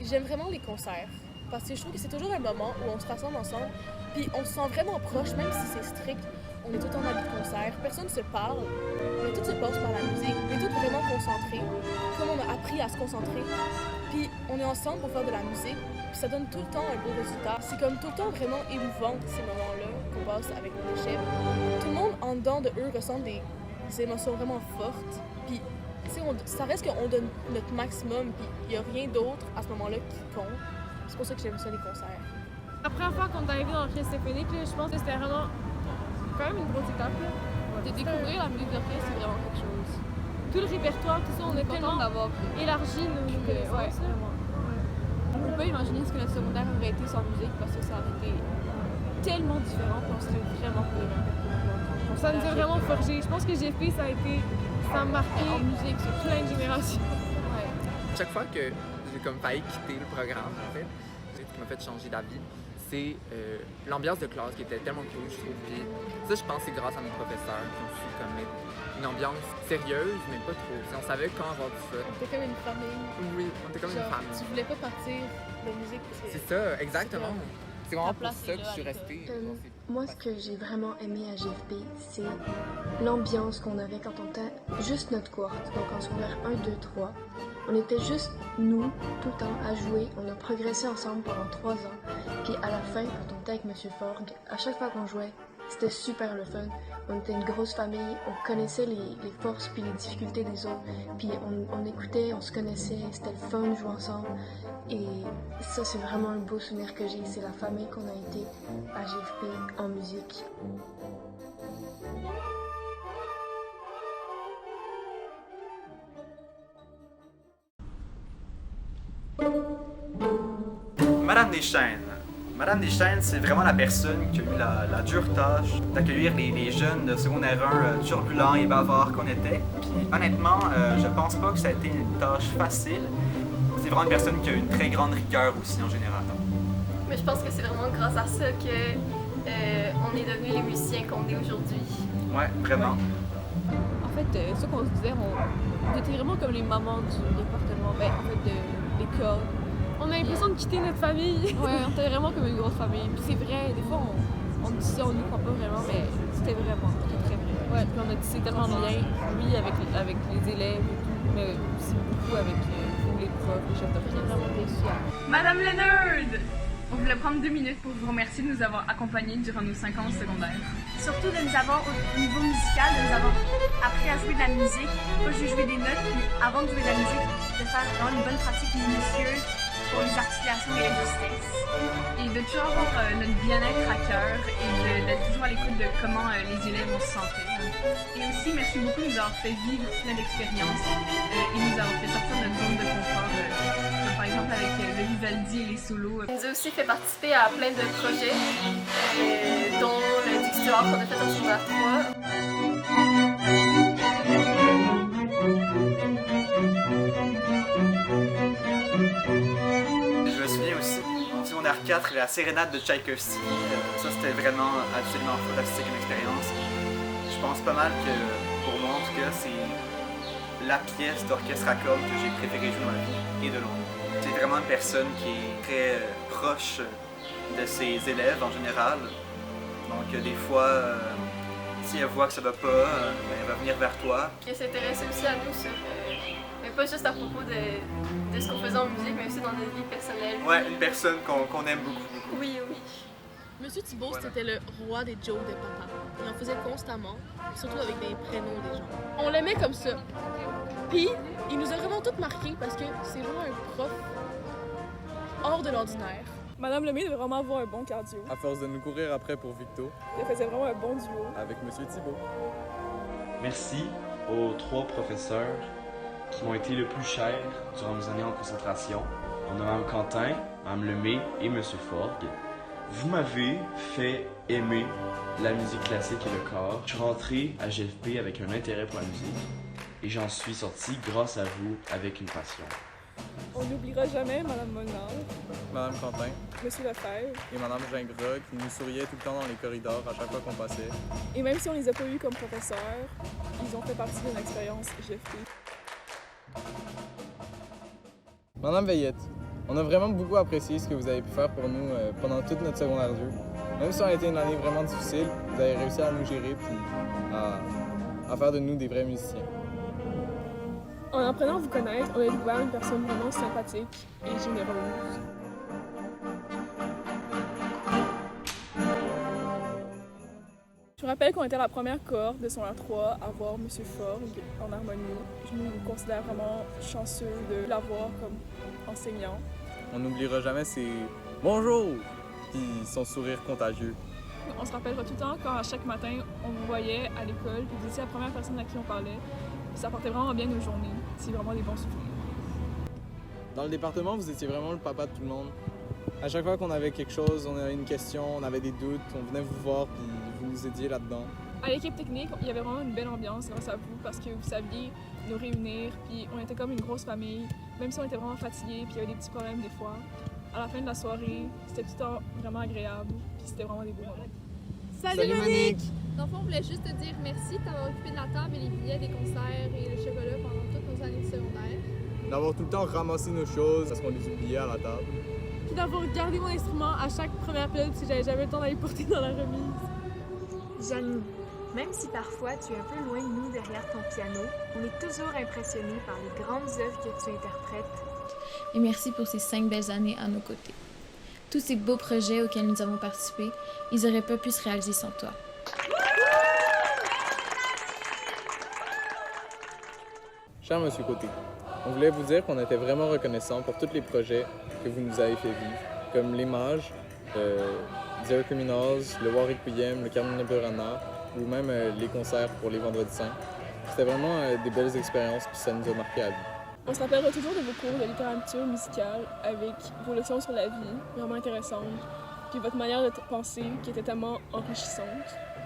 J'aime vraiment les concerts parce que je trouve que c'est toujours un moment où on se rassemble ensemble puis on se sent vraiment proche, même si c'est strict. On est tout en habit de concert, personne ne se parle, mais tout se passe par la musique. On est tous vraiment concentrés, comme on a appris à se concentrer. Puis on est ensemble pour faire de la musique, puis ça donne tout le temps un beau résultat. C'est comme tout le temps vraiment émouvant ces moments-là qu'on passe avec nos chefs. Tout le monde en dedans de eux ressent des émotions vraiment fortes. Puis ça reste qu'on donne notre maximum, puis il n'y a rien d'autre à ce moment-là qui compte. C'est pour ça que j'aime ça les concerts. La première fois qu'on est arrivé dans l'orchestre symphonique, je pense que c'était vraiment quand même une grosse étape. Là. De découvrir la musique d'orchestre, c'est vraiment quelque chose. Tout le répertoire, tout ça, on a tellement élargi nos connaissances. On ne peut pas imaginer ce que notre secondaire aurait été sans musique parce que ça aurait été tellement différent qu'on serait vraiment cohérent. Ça nous a vraiment forgé. Je pense que GFP, ça a marqué en musique sur plein de générations. Ouais. Chaque fois que j'ai comme failli quitter le programme, en fait, ce qui m'a fait changer d'avis, c'est l'ambiance de classe qui était tellement cool, je trouve. Puis ça, je pense que c'est grâce à mes professeurs qui ont su comme mettre une ambiance sérieuse, mais pas trop. On savait quand avoir du fun. On était comme une famille. Oui, on était comme une famille. Tu voulais pas partir de musique. C'est ça, exactement. C'est vraiment pour ça que je suis restée. Moi, ce que j'ai vraiment aimé à GFP, c'est l'ambiance qu'on avait quand on était juste notre cohorte. Donc en secondaire 1, 2, 3, on était juste nous, tout le temps, à jouer. On a progressé ensemble pendant 3 ans. Puis à la fin, quand on était avec M. Forgue, à chaque fois qu'on jouait, c'était super le fun. On était une grosse famille, on connaissait les forces puis les difficultés des autres. Puis on écoutait, on se connaissait, c'était le fun de jouer ensemble. Et ça, c'est vraiment un beau souvenir que j'ai. C'est la famille qu'on a été à GFP en musique. Madame Deschaines. Madame Deschaines, c'est vraiment la personne qui a eu la dure tâche d'accueillir les jeunes de secondaire 1 turbulents et bavards qu'on était. Puis honnêtement, je pense pas que ça a été une tâche facile. C'est vraiment une personne qui a une très grande rigueur aussi en général. Mais je pense que c'est vraiment grâce à ça que on est devenus les musiciens qu'on est aujourd'hui. Ouais, vraiment. En fait, ça qu'on se disait, on était vraiment comme les mamans du département, en fait, de l'école. On a l'impression de quitter notre famille. Ouais, on était vraiment comme une grosse famille. Puis c'est vrai, des fois, on dit ça, on n'y croit pas vraiment, mais c'était très vrai. Ouais, puis on a tissé tellement de liens, oui, avec les élèves et tout, mais aussi beaucoup avec les profs, les chefs d'orchestre. Vraiment déçus. Madame Leonard! On voulait prendre 2 minutes pour vous remercier de nous avoir accompagnés durant nos 5 ans au secondaire. Surtout de nous avoir, au niveau musical, de nous avoir appris à jouer de la musique, pas juste jouer des notes, puis avant de jouer de la musique, de faire vraiment une bonne pratique minutieuse pour les articulations et la justesse. Et de toujours avoir notre bien-être à cœur et d'être toujours à l'écoute de comment les élèves vont se sentir. Et aussi, merci beaucoup de nous avoir fait vivre plein d'expériences et nous avoir fait sortir de notre zone de confort. Par exemple avec le Vivaldi et les solos. Il nous a aussi fait participer à plein de projets, dont le Dictionnaire qu'on a fait en secondaire 3. Je me souviens aussi, en secondaire 4, la sérénade de Tchaïkovski. Ça, c'était vraiment absolument fantastique comme expérience. Je pense pas mal que, pour moi en tout cas, c'est la pièce d'orchestre à cordes que j'ai préféré jouer dans ma vie, et de loin. C'est vraiment une personne qui est très proche de ses élèves en général. Donc des fois, si elle voit que ça va pas, elle va venir vers toi. Elle s'intéresse aussi à nous sur, mais pas juste à propos de ce qu'on faisait en musique, mais aussi dans notre vie personnelle. Ouais, une personne qu'on aime beaucoup. Oui. Monsieur Thibault, c'était le roi des jokes de papa. Il en faisait constamment, surtout avec des prénoms des gens. On l'aimait comme ça. Puis, il nous a vraiment toutes marqués parce que c'est vraiment un prof hors de l'ordinaire. Madame Lemay devait vraiment avoir un bon cardio. À force de nous courir après pour Victo. Elle faisait vraiment un bon duo. Avec Monsieur Thibault. Merci aux 3 professeurs qui m'ont été le plus chers durant mes années en concentration. On a Mme Quentin, Mme Lemay et M. Forgue. Vous m'avez fait aimer la musique classique et le corps. Je suis rentré à GFP avec un intérêt pour la musique et j'en suis sorti grâce à vous avec une passion. On n'oubliera jamais Mme Molnar, Mme Quentin M. Lefebvre et Mme Gingras qui nous souriaient tout le temps dans les corridors à chaque fois qu'on passait. Et même si on les a pas eus comme professeurs, ils ont fait partie de l'expérience GFP. Madame Veillette, On a vraiment beaucoup apprécié ce que vous avez pu faire pour nous pendant toute notre secondaire 2. Même si on a été une année vraiment difficile, vous avez réussi à nous gérer puis à faire de nous des vrais musiciens. En apprenant à vous connaître, on a découvert une personne vraiment sympathique et généreuse. Je me rappelle qu'on était la première cohorte de secondaire 3 à voir M. Forg en harmonie. Je nous considère vraiment chanceux de l'avoir comme enseignant. On n'oubliera jamais ses « bonjour » puis son sourire contagieux. On se rappellera tout le temps quand à chaque matin, on vous voyait à l'école, puis vous étiez la première personne à qui on parlait. Puis ça portait vraiment bien nos journées. C'est vraiment des bons souvenirs. Dans le département, vous étiez vraiment le papa de tout le monde. À chaque fois qu'on avait quelque chose, on avait une question, on avait des doutes, on venait vous voir puis vous nous aidiez là-dedans. À l'équipe technique, il y avait vraiment une belle ambiance grâce à vous parce que vous saviez nous réunir, puis on était comme une grosse famille, même si on était vraiment fatigués, puis il y avait des petits problèmes des fois. À la fin de la soirée, c'était tout le temps vraiment agréable, puis c'était vraiment des beaux moments. Salut Monique! Dans le fond, on voulait juste te dire merci de t'avoir occupé de la table et les billets des concerts et le chocolat pendant toutes nos années de secondaire. D'avoir tout le temps ramassé nos choses parce qu'on les oubliait à la table. Puis d'avoir gardé mon instrument à chaque première période si j'avais jamais le temps d'aller porter dans la remise. Janie, même si parfois tu es un peu loin de nous derrière ton piano, on est toujours impressionnés par les grandes œuvres que tu interprètes. Et merci pour ces 5 belles années à nos côtés. Tous ces beaux projets auxquels nous avons participé, ils n'auraient pas pu se réaliser sans toi. Cher Monsieur Côté, on voulait vous dire qu'on était vraiment reconnaissants pour tous les projets que vous nous avez fait vivre, comme Les Mages, Dear Criminals, le War Requiem, le Carmine Burana, ou même les concerts pour les Vendredis Saints. C'était vraiment des belles expériences, puis ça nous a marqué à vie. On se rappellera toujours de vos cours de littérature musicale avec vos leçons sur la vie, vraiment intéressantes, puis votre manière de penser qui était tellement enrichissante.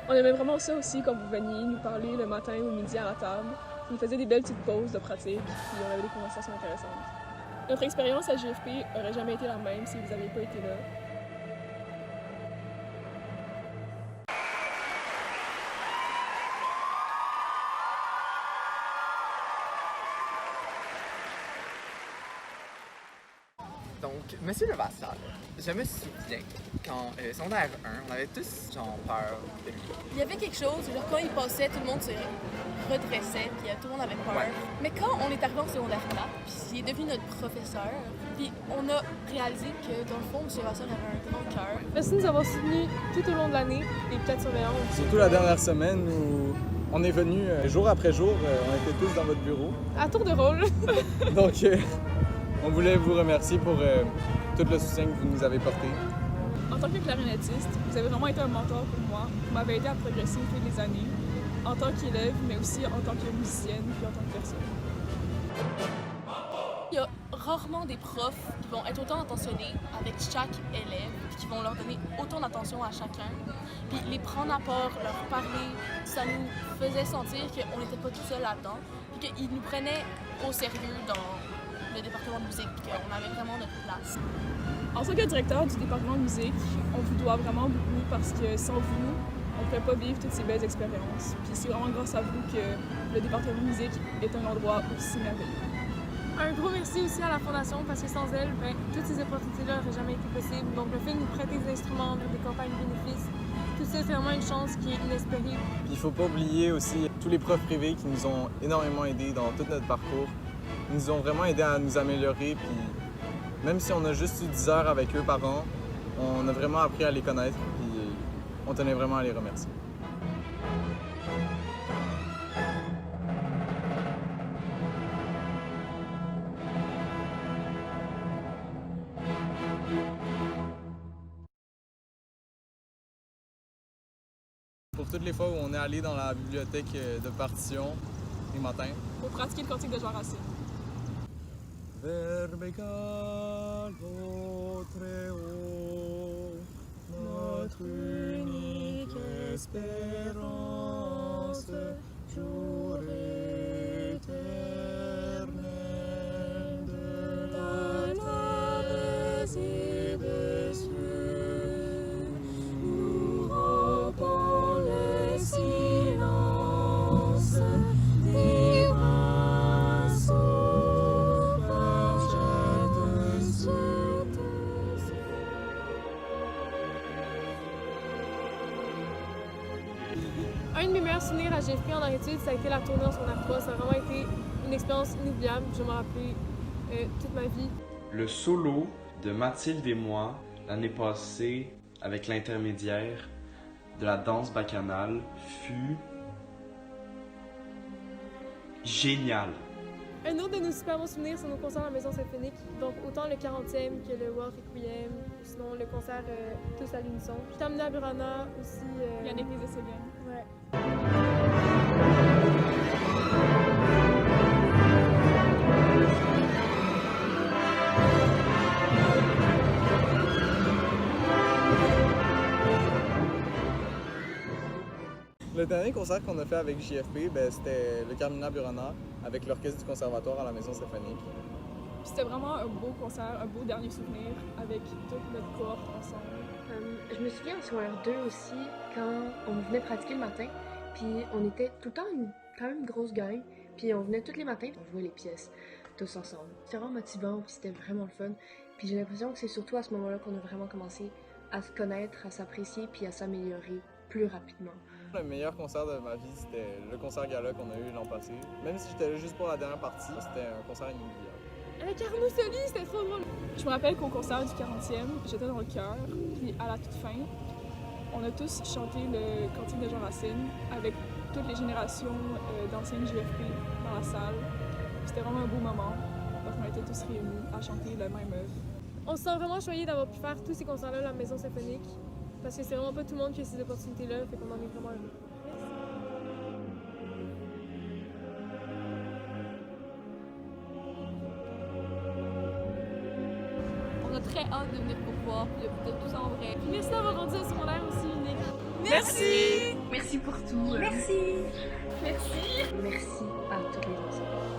On aimait vraiment ça aussi quand vous veniez nous parler le matin ou le midi à la table. Vous faisiez des belles petites pauses de pratique, puis on avait des conversations intéressantes. Notre expérience à GFP aurait jamais été la même si vous n'aviez pas été là. Donc, Monsieur Levassal, je me souviens qu'en secondaire 1, on avait tous genre peur de lui. Il y avait quelque chose, genre quand il passait, tout le monde se redressait, puis tout le monde avait peur. Ouais. Mais quand on est arrivé en secondaire 4, puis il est devenu notre professeur, puis on a réalisé que dans le fond, M. Levassal avait un grand cœur. Merci de nous avoir soutenus tout au long de l'année et peut-être surveillants. Surtout la dernière semaine où on est venu jour après jour, on était tous dans votre bureau. À tour de rôle. Donc, on voulait vous remercier pour tout le soutien que vous nous avez porté. En tant que clarinettiste, vous avez vraiment été un mentor pour moi. Vous m'avez aidé à progresser au fil des années, en tant qu'élève, mais aussi en tant que musicienne puis en tant que personne. Il y a rarement des profs qui vont être autant attentionnés avec chaque élève, puis qui vont leur donner autant d'attention à chacun. Puis les prendre à part, leur parler, ça nous faisait sentir qu'on n'était pas tout seul là-dedans, puis qu'ils nous prenaient au sérieux dans le département de musique, puis qu'on avait vraiment notre place. En tant que directeur du département de musique, on vous doit vraiment beaucoup parce que sans vous, on ne pourrait pas vivre toutes ces belles expériences. Puis c'est vraiment grâce à vous que le département de musique est un endroit aussi merveilleux. Un gros merci aussi à la Fondation parce que sans elle, toutes ces opportunités-là n'auraient jamais été possibles. Donc le fait de nous prêter des instruments, des campagnes bénéfices, tout ça c'est vraiment une chance qui est inespérée. Puis il ne faut pas oublier aussi tous les profs privés qui nous ont énormément aidés dans tout notre parcours. Ils nous ont vraiment aidés à nous améliorer. Puis même si on a juste eu 10 heures avec eux par an, on a vraiment appris à les connaître. Puis on tenait vraiment à les remercier. Pour toutes les fois où on est allé dans la bibliothèque de partition les matins. Pour pratiquer le cantique de Jean Racine. Verbecalo très haut, notre unique espérance, jour éternel de la terre et des cieux, nous rompons le silence divin sauvage de Dieu. de mes meilleurs souvenirs à GFP en art études, ça a été la tournée en secondaire 3. Ça a vraiment été une expérience inoubliable. Je vais m'en rappeler toute ma vie. Le solo de Mathilde et moi, l'année passée, avec l'intermédiaire de la danse bacchanale, fut génial. Un autre de nos super bons souvenirs, c'est nos concerts à la Maison Symphonique. Donc autant le 40e que le World Requiem, ou sinon le concert Tous à l'unisson. Tamina Burana aussi. Yannick Les Esseliens. Ouais. Le dernier concert qu'on a fait avec JFP, c'était le Carmina Burana avec l'orchestre du conservatoire à la Maison Symphonique. C'était vraiment un beau concert, un beau dernier souvenir avec toute notre cohorte ensemble. Je me souviens en secondaire 2 aussi, quand on venait pratiquer le matin, puis on était tout le temps quand même une grosse gang, puis on venait tous les matins, on jouait les pièces tous ensemble. C'était vraiment motivant, puis c'était vraiment le fun. Puis j'ai l'impression que c'est surtout à ce moment-là qu'on a vraiment commencé à se connaître, à s'apprécier, puis à s'améliorer plus rapidement. Le meilleur concert de ma vie, c'était le concert gala qu'on a eu l'an passé. Même si j'étais là juste pour la dernière partie, c'était un concert inoubliable. Avec Arnaud Soli, c'était trop drôle. Je me rappelle qu'au concert du 40e, j'étais dans le chœur, puis à la toute fin, on a tous chanté le Cantique de Jean Racine avec toutes les générations d'anciennes JFP dans la salle. C'était vraiment un beau moment parce qu'on était tous réunis à chanter la même œuvre. On se sent vraiment choyés d'avoir pu faire tous ces concerts-là à la Maison Symphonique parce que c'est vraiment pas tout le monde qui a ces opportunités-là, fait qu'on en est vraiment heureux. On a très hâte de venir pour voir et de tout ça en vrai. Merci d'avoir rendu un secondaire aussi unique. Merci! Merci pour tout. Merci! Merci! Merci à toutes les enseignants.